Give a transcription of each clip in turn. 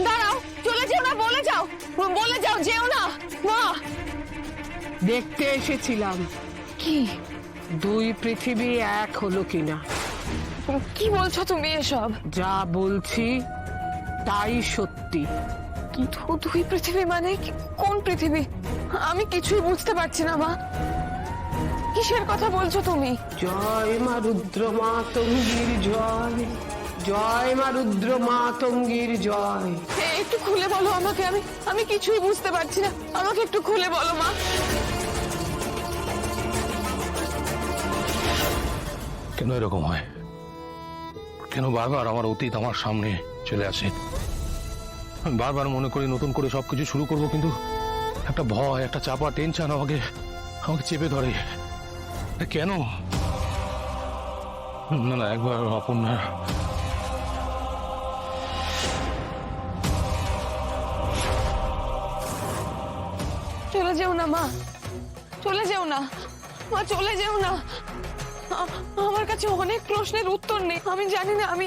দাঁড়াও, চলে যেও না, বলে যাও, যেও না। মা, দেখতে এসেছিলাম কি দুই পৃথিবী এক হলো কিনা। কি বলছো তুমি এসব? যা বলছি তাই সত্যি। দুই পৃথিবী মানে কোন পৃথিবী? আমি কিছুই বুঝতে পারছি না মা। কিসের কথা বলছো তুমি? জয় মা রুদ্র মাতঙ্গীর জয়, জয় মা রুদ্র মাতঙ্গীর জয়। একটু খুলে বলো আমাকে, আমি কিছুই বুঝতে পারছি না, আমাকে একটু খুলে বলো মা। কেন এরকম হয়? কেন বারবার আমার অতীত আমার সামনে চলে আসে? আমি বারবার মনে করি নতুন করে সবকিছু শুরু করব, কিন্তু একটা ভয়, একটা চাপা টেনশন আমাকে চেপে ধরে। কেন? না, একবার অপর্ণা চলে যেও না মা, চলে যেও না মা, চলে যেও না। আমার কাছে অনেক প্রশ্নের উত্তর নেই। আমি জানি না আমি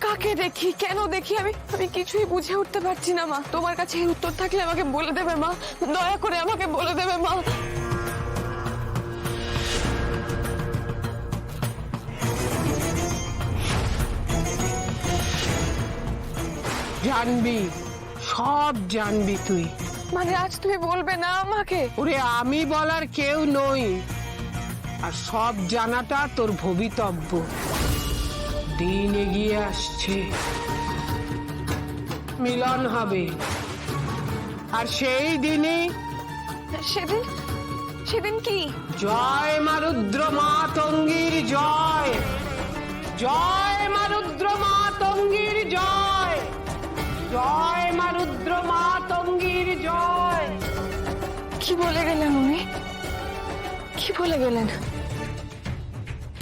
কাকে দেখি, কেন দেখি, আমি কিছুই বুঝে উঠতে পারছি না মা। তোমার কাছে এই উত্তর থাকলে আমাকে বলে দেবে মা, দয়া করে আমাকে বলে দেবে মা। জানবি, সব জানবি তুই। মানে আজ তুমি বলবে না আমাকে? ওরে আমি বলার কেউ নই, আর সব জানাটা তোর ভবিতব্য। দিন এগিয়ে আসছে, মিলন হবে, আর সেই দিনই সেদিন কি? জয় মা রুদ্র মাতঙ্গীর জয়, জয় মা রুদ্র মাতঙ্গীর জয়, জয় মা রুদ্র মাতঙ্গীর জয়। কি বলে গেলেন উনি? কি বলে গেলেন?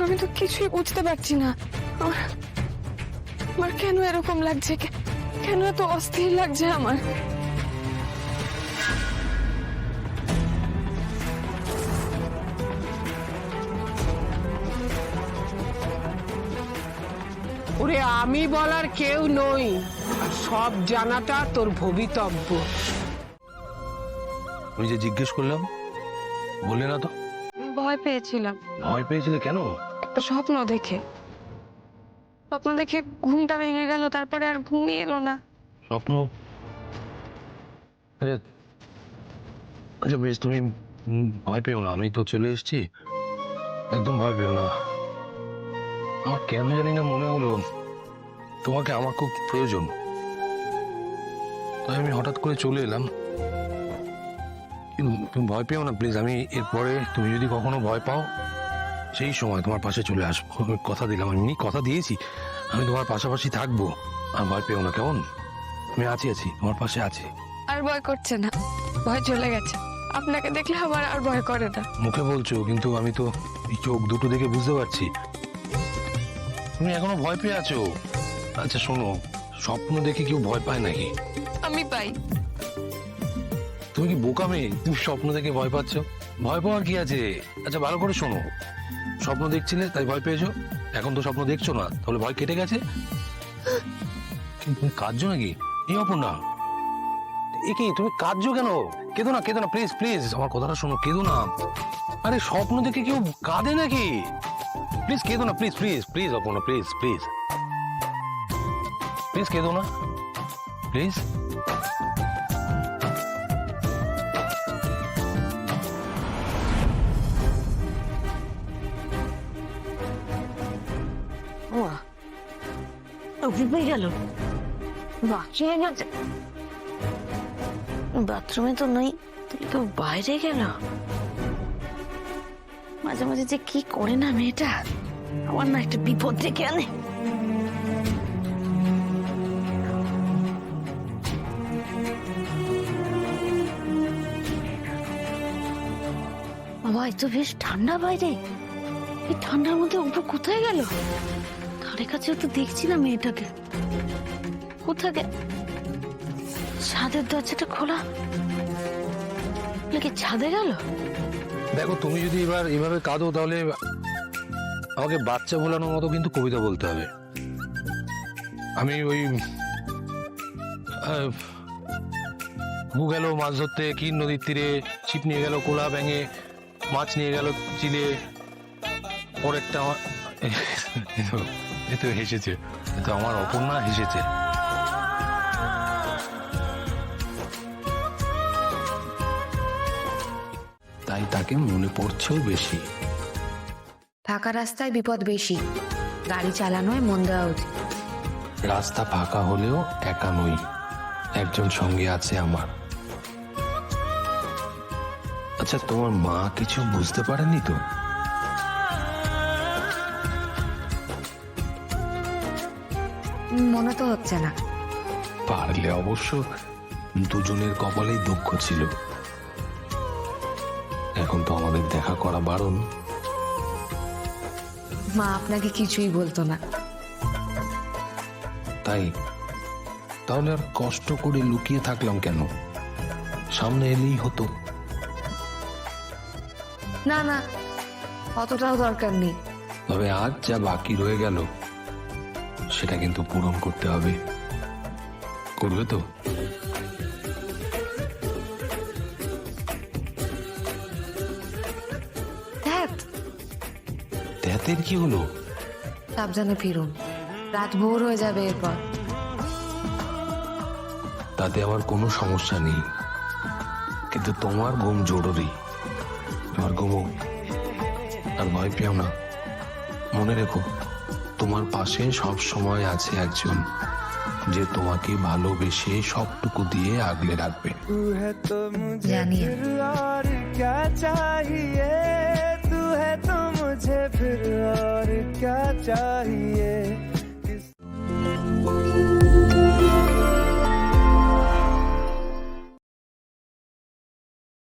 আমি তো কিছুই বুঝতে পারছি না। আমার কেন এরকম লাগছে, কেন এত অস্থির লাগছে আমার? ওরে আমি বলার কেউ নই, আর সব জানাটা তোর ভবিতব্য। আমি যে জিজ্ঞেস করলাম, বললে না তো? ভয় পেয়েছিলাম। ভয় পেয়েছিলে কেন? একটা স্বপ্ন দেখে ঘুমটা ভেঙে গেল, তারপরে আর ঘুমই এলো না। স্বপ্ন? আচ্ছা আচ্ছা, বেশ, তুমি ভয় পেও না, আমি তো চলে এসেছি, একদম ভয় পেও না। আমার কেন জানি না মনে হলো তোমাকে আমার খুব প্রয়োজন, তাই আমি হঠাৎ করে চলে এলাম। কিন্তু তুমি ভয় পেও না প্লিজ। আমি এরপরে তুমি যদি কখনো ভয় পাও, সেই সময় তোমার পাশে চলে আসবো, আমি কথা দিলাম, আমি কথা দিয়েছি, আমি তোমার পাশাপাশি থাকবো। আর ভয় পেও না, কেমন? আমি আছি তোমার পাশে আছি। আর ভয় করছে না, ভয় চলে গেছে। আপনাকে দেখলে আমার আর ভয় করে না। মুখে বলছো, কিন্তু আমি তো এই চোখ দুটো দেখে বুঝতে পারছি তুমি এখনো ভয় পেয়ে আছো। আচ্ছা শোনো, স্বপ্ন দেখে কেউ ভয় পায় নাকি? আমি পাই। তুমি কি বোকা মেয়ে? তুমি স্বপ্ন দেখে ভয় পাচ্ছ? ভয় পাওয়ার কি আছে? আচ্ছা ভালো করে শোনো, স্বপ্ন দেখছিলে তাই ভয় পেয়েছো, এখন তো স্বপ্ন দেখছো না, তাহলে ভয় কেটে গেছে। তুমি কাঁদছো নাকি? এই অপর্ণা, এ কি তুমি কাঁদছো কেন? কেঁদো না প্লিজ প্লিজ, আমার কথাটা শোনো, কেঁদো না। আরে স্বপ্ন দেখে কেউ কাঁদে নাকি? প্লিজ কেঁদো না, please please please Aparna, please please please কেঁদো না, প্লিজ। গেল বাথরুমে গেছে, বাথরুমে তো নেই, তো বাইরে গেল। মাঝে মাঝে যে কি করে না মেয়েটা, আমার না একটা বিপদ ডেকে আনে। বাবা এত বেশ ঠান্ডা বাইরে, এই ঠান্ডার মধ্যে উপর কোথায় গেল? ধারে কাছেও তো দেখছি না মেয়েটাকে, কোথাকে? ছাদের দরজাটা খোলা, নাকি ছাদে গেল? দেখো তুমি যদি এবার এভাবে কাঁদো, তাহলে আমাকে বাচ্চা ভোলানোর মতো কিন্তু কবিতা বলতে হবে। আমি ওই বু গেল মাছ ধরতে কি নদীর তীরে, ছিপ নিয়ে গেল কোলা ব্যাঙে, মাছ নিয়ে গেল চিলে। পরেরটা এ তো হেসেছে, এ তো আমার অপর্ণা হেসেছে। তাই তাকে মনে পড়ছেও বেশি। ফাঁকা রাস্তায় বিপদ বেশি, গাড়ি চালানোয় মন দেওয়া উচিত। রাস্তা ফাঁকা হলেও একা নই, একজন সঙ্গে আছে আমার। আচ্ছা, তোমার মা কিছু বুঝতে পারেনি তো? মনে তো হচ্ছে না। পারলে অবশ্য দুজনের কপালেই দুঃখ ছিল। এখন তো আমাদের দেখা করা বারণ। মা আপনাকে কিছুই বলতো না। তাই? তাহলে আর কষ্ট করে লুকিয়ে থাকলাম কেন? সামনে এলেই হতো। না না, অতটাও দরকার নেই। তবে আজ যা বাকি রয়ে গেল সেটা কিন্তু পূরণ করতে হবে। করবে তো? ধ্যাত, ধ্যাতের কি হলো? সাবধানে ফিরুন, রাত ভোর হয়ে যাবে এরপর। তাতে আমার কোনো সমস্যা নেই, কিন্তু তোমার ঘুম জরুরি। তোমার ঘুমো, আর ভয় পেও না। মনে রেখো, তোমার পাশে সব সময় আছে একজন যে তোমাকে ভালোবেসে সবটুকু দিয়ে আগলে রাখবে। জানি। और क्या चाहिए, तू है तो मुझे फिर और क्या चाहिए।